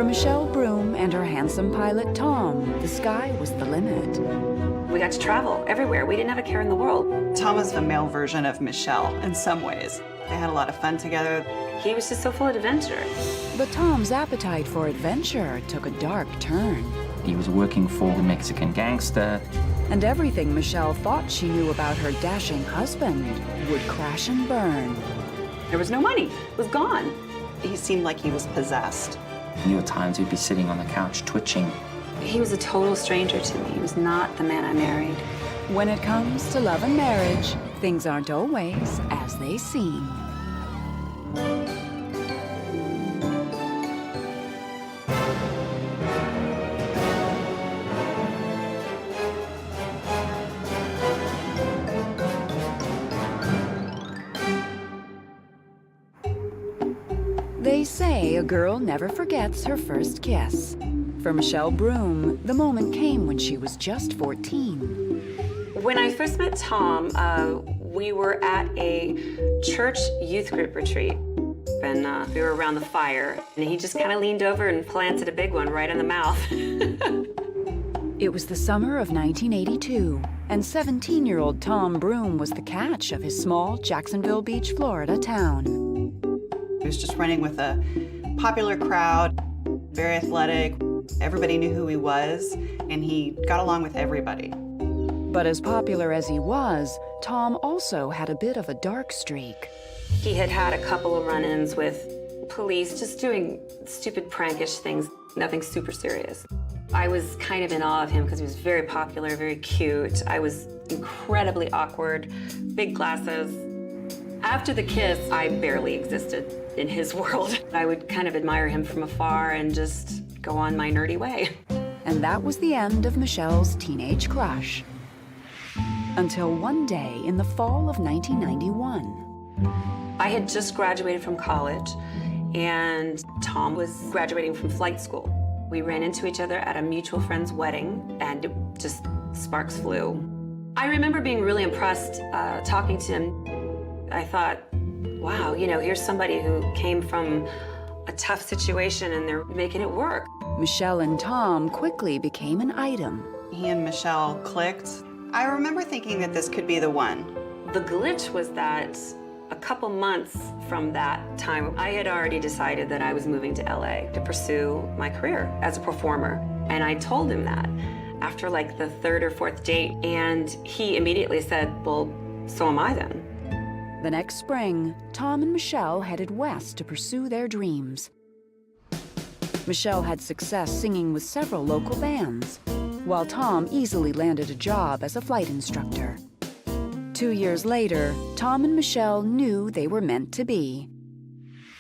For Michelle Broom and her handsome pilot Tom, the sky was the limit. We got to travel everywhere. We didn't have a care in the world. Tom was the male version of Michelle in some ways. They had a lot of fun together. He was just so full of adventure. But Tom's appetite for adventure took a dark turn. He was working for the Mexican gangster. And everything Michelle thought she knew about her dashing husband would crash and burn. There was no money. It was gone. He seemed like he was possessed. There were times he'd be sitting on the couch twitching. He was a total stranger to me. He was not the man I married. When it comes to love and marriage, things aren't always as they seem. They say a girl never forgets her first kiss. For Michelle Broom, the moment came when she was just 14. When I first met Tom, we were at a church youth group retreat. And we were around the fire. And he just kind of leaned over and planted a big one right in the mouth. It was the summer of 1982, and 17-year-old Tom Broom was the catch of his small Jacksonville Beach, Florida town. He was just running with a popular crowd, very athletic. Everybody knew who he was, and he got along with everybody. But as popular as he was, Tom also had a bit of a dark streak. He had had a couple of run-ins with police, just doing stupid prankish things, nothing super serious. I was kind of in awe of him because he was very popular, very cute. I was incredibly awkward, big glasses. After the kiss, I barely existed in his world. I would kind of admire him from afar and just go on my nerdy way. And that was the end of Michelle's teenage crush. Until one day in the fall of 1991. I had just graduated from college, and Tom was graduating from flight school. We ran into each other at a mutual friend's wedding, and just sparks flew. I remember being really impressed talking to him. I thought, wow, you know, here's somebody who came from a tough situation and they're making it work. Michelle and Tom quickly became an item. He and Michelle clicked. I remember thinking that this could be the one. The glitch was that a couple months from that time, I had already decided that I was moving to LA to pursue my career as a performer. And I told him that after like the third or fourth date, and he immediately said, well, so am I then. The next spring, Tom and Michelle headed west to pursue their dreams. Michelle had success singing with several local bands, while Tom easily landed a job as a flight instructor. 2 years later, Tom and Michelle knew they were meant to be.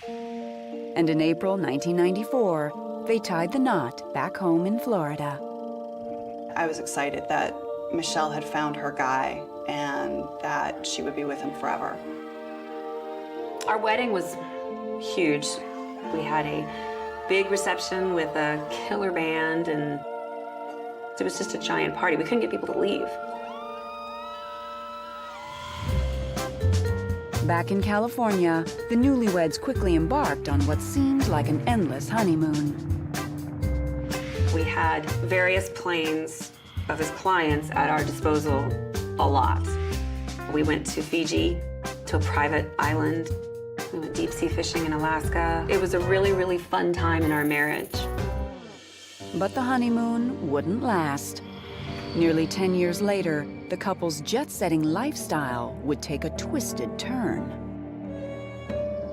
And in April 1994, they tied the knot back home in Florida. I was excited that Michelle had found her guy and that she would be with him forever. Our wedding was huge. We had a big reception with a killer band, and it was just a giant party. We couldn't get people to leave. Back in California, the newlyweds quickly embarked on what seemed like an endless honeymoon. We had various planes of his clients at our disposal a lot. We went to Fiji, to a private island. We went deep sea fishing in Alaska. It was a really, really fun time in our marriage. But the honeymoon wouldn't last. Nearly 10 years later, the couple's jet-setting lifestyle would take a twisted turn.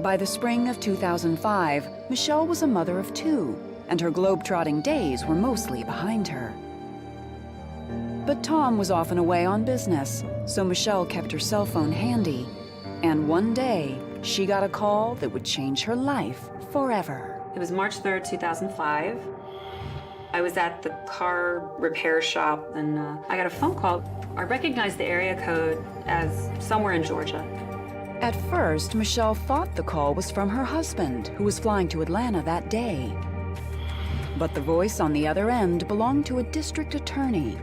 By the spring of 2005, Michelle was a mother of 2, and her globe-trotting days were mostly behind her. But Tom was often away on business, so Michelle kept her cell phone handy. And one day, she got a call that would change her life forever. It was March 3rd, 2005. I was at the car repair shop, and I got a phone call. I recognized the area code as somewhere in Georgia. At first, Michelle thought the call was from her husband, who was flying to Atlanta that day. But the voice on the other end belonged to a district attorney,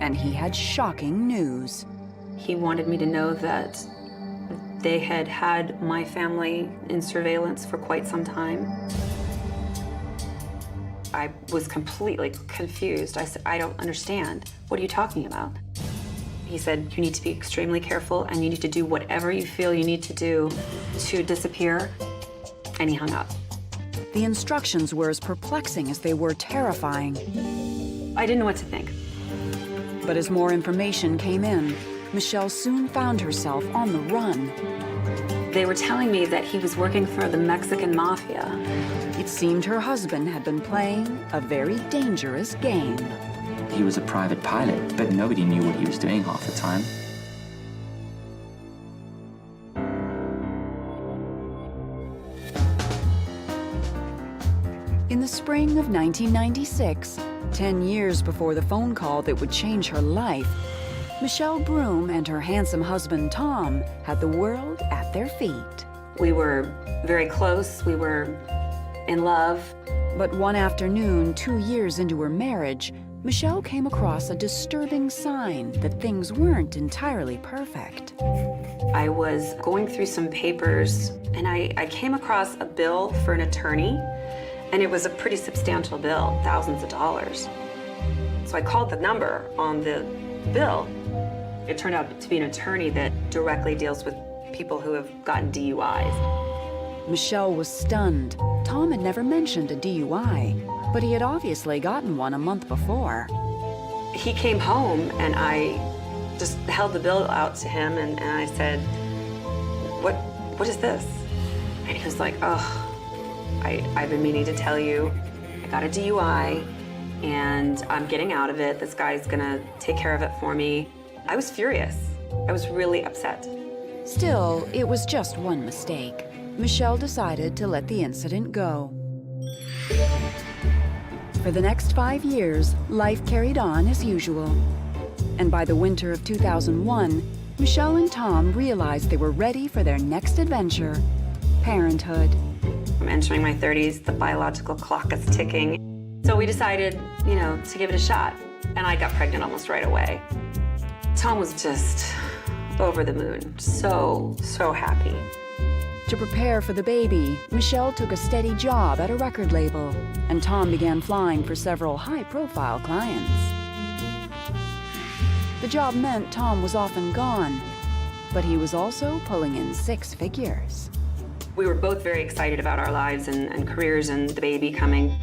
and he had shocking news. He wanted me to know that they had had my family in surveillance for quite some time. I was completely confused. I said, I don't understand. What are you talking about? He said, you need to be extremely careful and you need to do whatever you feel you need to do to disappear. And he hung up. The instructions were as perplexing as they were terrifying. I didn't know what to think. But as more information came in, Michelle soon found herself on the run. They were telling me that he was working for the Mexican mafia. It seemed her husband had been playing a very dangerous game. He was a private pilot, but nobody knew what he was doing half the time. In the spring of 1996, 10 years before the phone call that would change her life, Michelle Broom and her handsome husband, Tom, had the world at their feet. We were very close. We were in love. But one afternoon, 2 years into her marriage, Michelle came across a disturbing sign that things weren't entirely perfect. I was going through some papers, and I came across a bill for an attorney, and it was a pretty substantial bill, thousands of dollars. So I called the number on the bill. It turned out to be an attorney that directly deals with people who have gotten DUIs. Michelle was stunned. Tom had never mentioned a DUI, but he had obviously gotten one a month before. He came home, and I just held the bill out to him, and I said, what is this? And he was like, oh, I've been meaning to tell you, I got a DUI, and I'm getting out of it. This guy's gonna take care of it for me. I was furious. I was really upset. Still, it was just one mistake. Michelle decided to let the incident go. For the next 5 years, life carried on as usual. And by the winter of 2001, Michelle and Tom realized they were ready for their next adventure, parenthood. I'm entering my 30s, the biological clock is ticking. So we decided, to give it a shot. And I got pregnant almost right away. Tom was just over the moon, so happy. To prepare for the baby, Michelle took a steady job at a record label, and Tom began flying for several high-profile clients. The job meant Tom was often gone, but he was also pulling in 6 figures. We were both very excited about our lives and careers and the baby coming.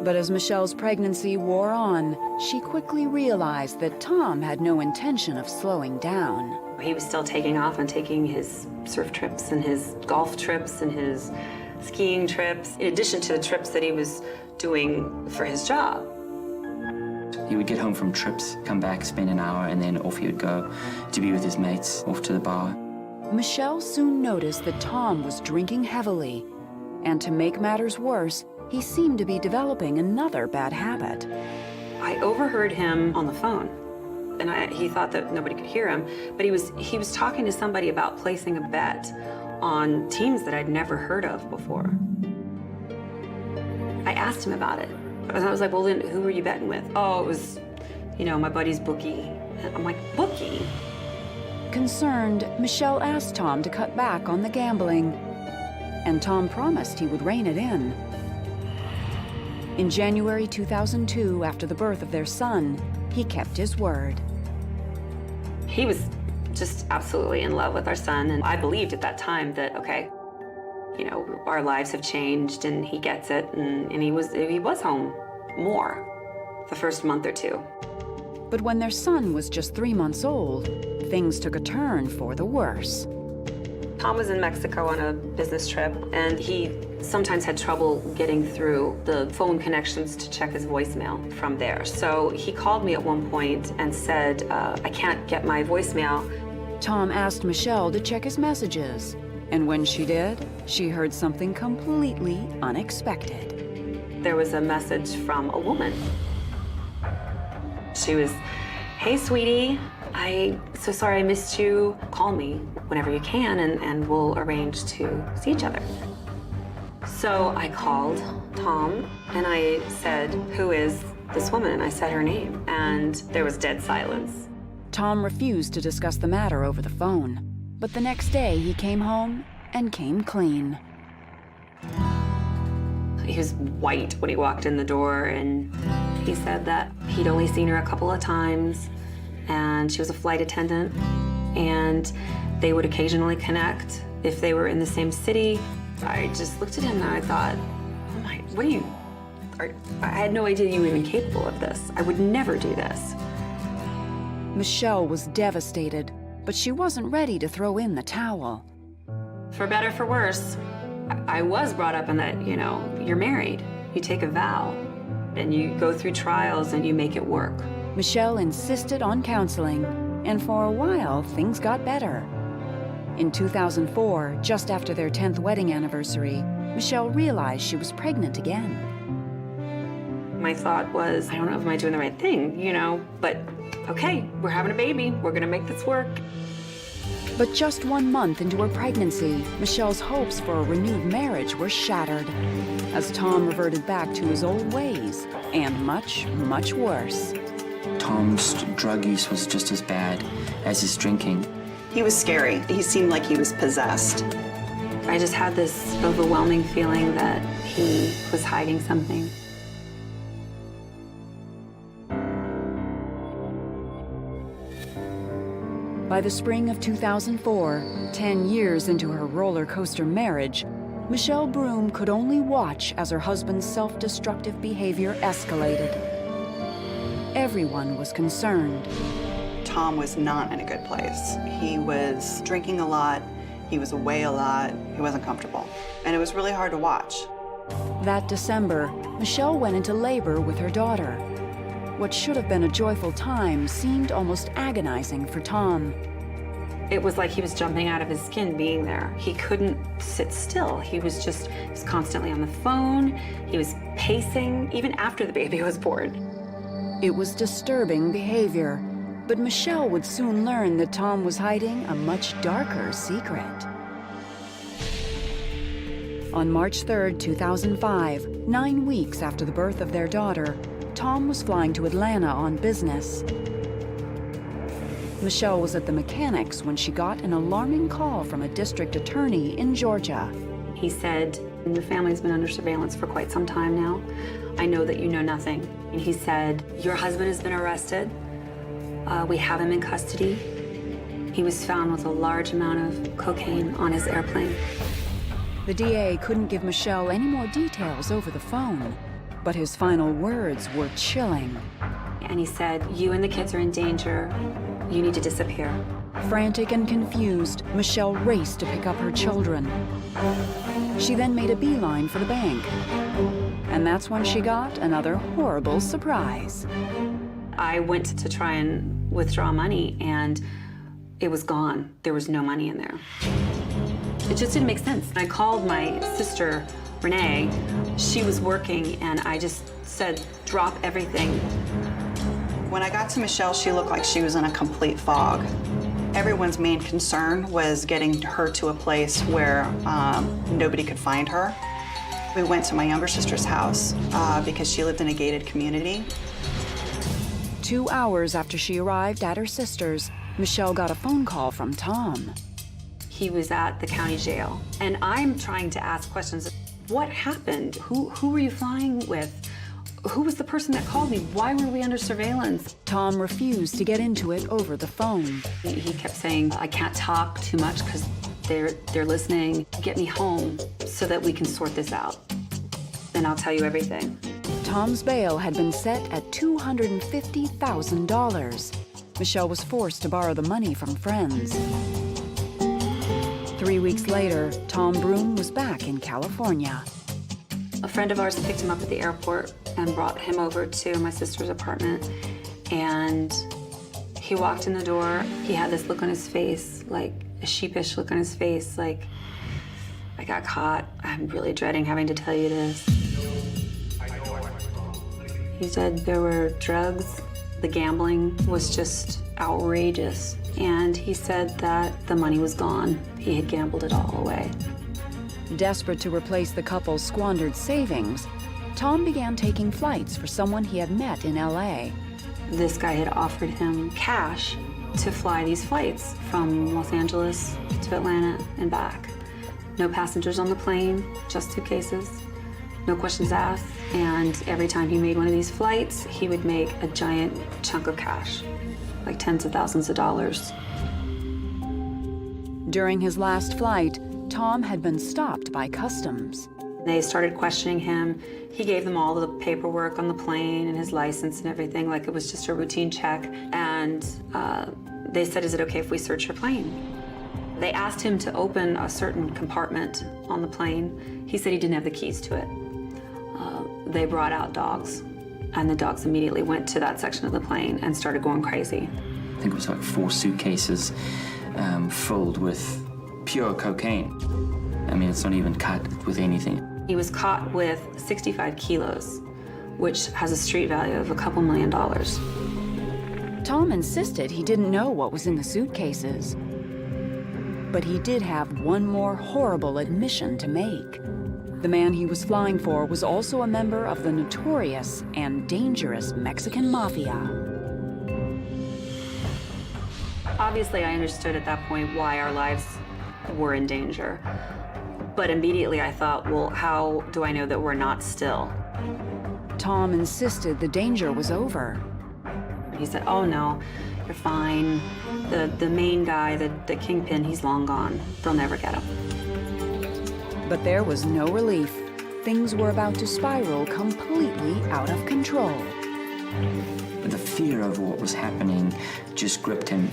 But as Michelle's pregnancy wore on, she quickly realized that Tom had no intention of slowing down. He was still taking off and taking his surf trips and his golf trips and his skiing trips, in addition to the trips that he was doing for his job. He would get home from trips, come back, spend an hour, and then off he would go to be with his mates, off to the bar. Michelle soon noticed that Tom was drinking heavily, and to make matters worse, he seemed to be developing another bad habit. I overheard him on the phone, and he thought that nobody could hear him, but he was talking to somebody about placing a bet on teams that I'd never heard of before. I asked him about it. I was like, well, then who were you betting with? Oh, it was, my buddy's bookie. I'm like, bookie? Concerned, Michelle asked Tom to cut back on the gambling, and Tom promised he would rein it in. In January 2002, after the birth of their son, he kept his word. He was just absolutely in love with our son, and I believed at that time that, okay, our lives have changed, and he gets it, and he was home more the first month or two. But when their son was just 3 months old, things took a turn for the worse. Tom was in Mexico on a business trip, and he sometimes had trouble getting through the phone connections to check his voicemail from there. So he called me at one point and said, I can't get my voicemail. Tom asked Michelle to check his messages, and when she did, she heard something completely unexpected. There was a message from a woman. She was, hey, sweetie, I'm so sorry I missed you. Call me whenever you can, and we'll arrange to see each other. So I called Tom, and I said, who is this woman? And I said her name, and there was dead silence. Tom refused to discuss the matter over the phone, but the next day he came home and came clean. He was white when he walked in the door, and he said that he'd only seen her a couple of times, and she was a flight attendant, and they would occasionally connect if they were in the same city. I just looked at him and I thought, oh my, what are you, I had no idea you were even capable of this. I would never do this. Michelle was devastated, but she wasn't ready to throw in the towel. For better, for worse, I was brought up in that, you know, you're married, you take a vow, and you go through trials and you make it work. Michelle insisted on counseling, and for a while, things got better. In 2004, just after their 10th wedding anniversary, Michelle realized she was pregnant again. My thought was, I don't know if I'm doing the right thing, you know, but okay, we're having a baby, we're gonna make this work. But just 1 month into her pregnancy, Michelle's hopes for a renewed marriage were shattered, as Tom reverted back to his old ways, and much, much worse. Tom's drug use was just as bad as his drinking. He was scary. He seemed like he was possessed. I just had this overwhelming feeling that he was hiding something. By the spring of 2004, 10 years into her roller coaster marriage, Michelle Broom could only watch as her husband's self-destructive behavior escalated. Everyone was concerned. Tom was not in a good place. He was drinking a lot, he was away a lot, he wasn't comfortable. And it was really hard to watch. That December, Michelle went into labor with her daughter. What should have been a joyful time seemed almost agonizing for Tom. It was like he was jumping out of his skin being there. He couldn't sit still. He was constantly on the phone. He was pacing, even after the baby was born. It was disturbing behavior, but Michelle would soon learn that Tom was hiding a much darker secret. On March 3rd, 2005, 9 weeks after the birth of their daughter, Tom was flying to Atlanta on business. Michelle was at the mechanics when she got an alarming call from a district attorney in Georgia. He said, your family's been under surveillance for quite some time now. I know that you know nothing. And he said, your husband has been arrested. We have him in custody. He was found with a large amount of cocaine on his airplane. The DA couldn't give Michelle any more details over the phone, but his final words were chilling. And he said, you and the kids are in danger. You need to disappear. Frantic and confused, Michelle raced to pick up her children. She then made a beeline for the bank. And that's when she got another horrible surprise. I went to try and withdraw money, and it was gone. There was no money in there. It just didn't make sense. I called my sister, Renee. She was working, and I just said, drop everything. When I got to Michelle, she looked like she was in a complete fog. Everyone's main concern was getting her to a place where nobody could find her. We went to my younger sister's house because she lived in a gated community. 2 hours after she arrived at her sister's, Michelle got a phone call from Tom. He was at the county jail, and I'm trying to ask questions. What happened? Who were you flying with? Who was the person that called me? Why were we under surveillance? Tom refused to get into it over the phone. He kept saying, I can't talk too much because they're listening. Get me home so that we can sort this out. And I'll tell you everything. Tom's bail had been set at $250,000. Michelle was forced to borrow the money from friends. 3 weeks later, Tom Broom was back in California. A friend of ours picked him up at the airport and brought him over to my sister's apartment. And he walked in the door. He had this look on his face, like a sheepish look on his face, like, I got caught. I'm really dreading having to tell you this. He said there were drugs. The gambling was just outrageous. And he said that the money was gone. He had gambled it all away. Desperate to replace the couple's squandered savings, Tom began taking flights for someone he had met in LA. This guy had offered him cash to fly these flights from Los Angeles to Atlanta and back. No passengers on the plane, just suitcases. no questions asked. And every time he made one of these flights, he would make a giant chunk of cash, like tens of thousands of dollars. During his last flight, Tom had been stopped by customs. They started questioning him. He gave them all the paperwork on the plane and his license and everything, like it was just a routine check. And they said, "Is it okay if we search your plane?" They asked him to open a certain compartment on the plane. He said he didn't have the keys to it. They brought out dogs, and the dogs immediately went to that section of the plane and started going crazy. I think it was like 4 suitcases filled with pure cocaine. I mean, it's not even cut with anything. He was caught with 65 kilos, which has a street value of a couple $1 million. Tom insisted he didn't know what was in the suitcases. But he did have one more horrible admission to make. The man he was flying for was also a member of the notorious and dangerous Mexican mafia. Obviously, I understood at that point why our lives were in danger. But immediately I thought, well, how do I know that we're not still? Tom insisted the danger was over. He said, "Oh no, you're fine. The main guy, the kingpin, he's long gone. They'll never get him." But there was no relief. Things were about to spiral completely out of control. The fear of what was happening just gripped him.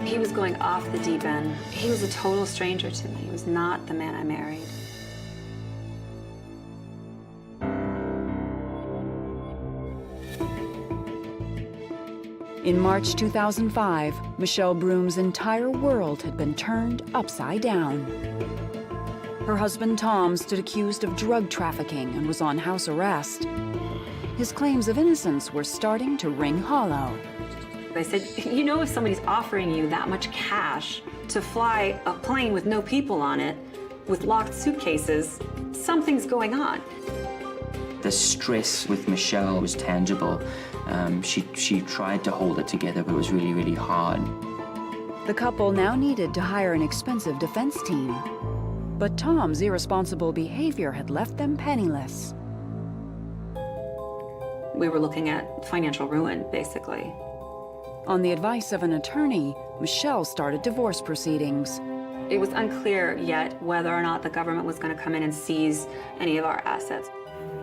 He was going off the deep end. He was a total stranger to me. He was not the man I married. In March 2005, Michelle Broom's entire world had been turned upside down. Her husband Tom stood accused of drug trafficking and was on house arrest. His claims of innocence were starting to ring hollow. I said, "You know, if somebody's offering you that much cash to fly a plane with no people on it, with locked suitcases, something's going on." The stress with Michelle was tangible. She tried to hold it together, but it was really, really hard. The couple now needed to hire an expensive defense team. But Tom's irresponsible behavior had left them penniless. We were looking at financial ruin, basically. On the advice of an attorney, Michelle started divorce proceedings. It was unclear yet whether or not the government was going to come in and seize any of our assets.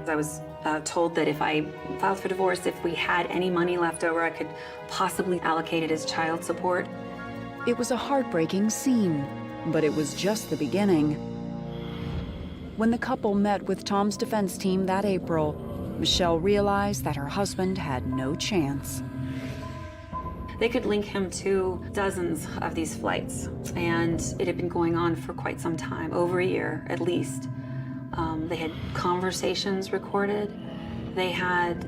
I was told that if I filed for divorce, if we had any money left over, I could possibly allocate it as child support. It was a heartbreaking scene, but it was just the beginning. When the couple met with Tom's defense team that April, Michelle realized that her husband had no chance. They could link him to dozens of these flights, and it had been going on for quite some time, over a year at least. They had conversations recorded. They had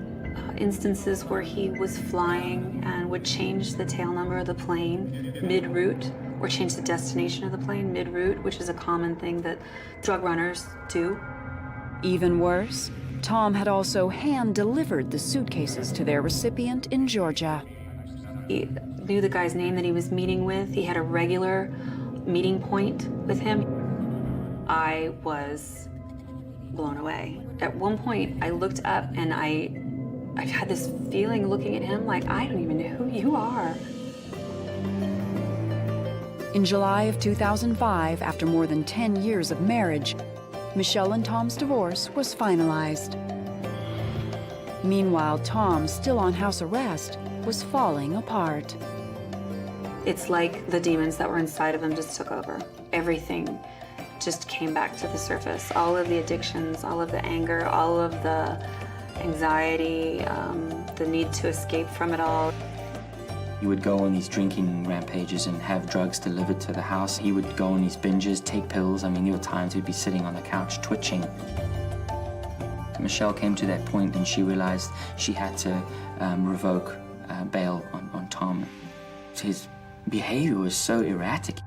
instances where he was flying and would change the tail number of the plane mid-route, or change the destination of the plane mid-route, which is a common thing that drug runners do. Even worse, Tom had also hand-delivered the suitcases to their recipient in Georgia. He knew the guy's name that he was meeting with. He had a regular meeting point with him. I was blown away. At one point, I looked up and I had this feeling looking at him like, I don't even know who you are. In July of 2005, after more than 10 years of marriage, Michelle and Tom's divorce was finalized. Meanwhile, Tom, still on house arrest, was falling apart. It's like the demons that were inside of him just took over. Everything just came back to the surface. All of the addictions, all of the anger, all of the anxiety, the need to escape from it all. He would go on these drinking rampages and have drugs delivered to the house. He would go on these binges, take pills. I mean, there were times he'd be sitting on the couch twitching. Michelle came to that point and she realized she had to revoke bail on Tom. His behavior was so erratic.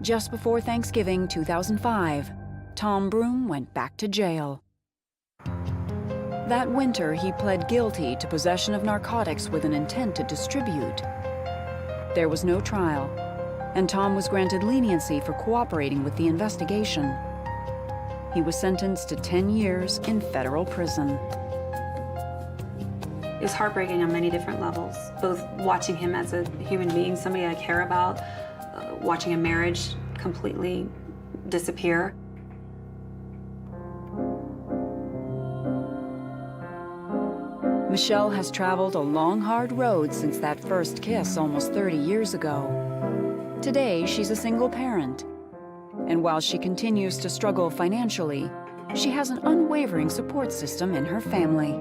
Just before Thanksgiving 2005, Tom Broom went back to jail. That winter, he pled guilty to possession of narcotics with an intent to distribute. There was no trial, and Tom was granted leniency for cooperating with the investigation. He was sentenced to 10 years in federal prison. It was heartbreaking on many different levels, both watching him as a human being, somebody I care about, watching a marriage completely disappear. Michelle has traveled a long, hard road since that first kiss almost 30 years ago. Today, she's a single parent. And while she continues to struggle financially, she has an unwavering support system in her family.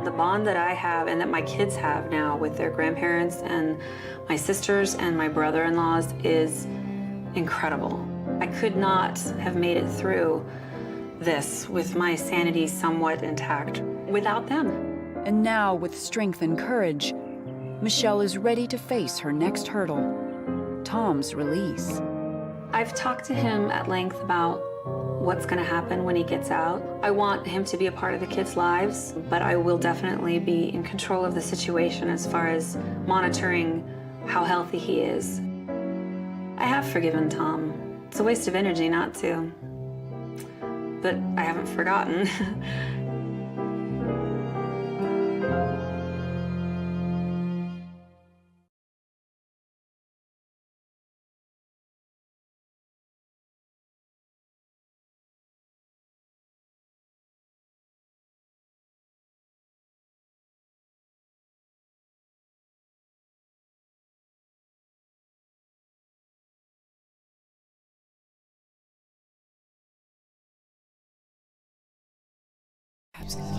The bond that I have and that my kids have now with their grandparents and my sisters and my brother-in-laws is incredible. I could not have made it through this with my sanity somewhat intact without them. And now, with strength and courage, Michelle is ready to face her next hurdle, Tom's release. I've talked to him at length about what's going to happen when he gets out. I want him to be a part of the kids' lives, but I will definitely be in control of the situation as far as monitoring how healthy he is. I have forgiven Tom. It's a waste of energy not to, but I haven't forgotten. Absolutely.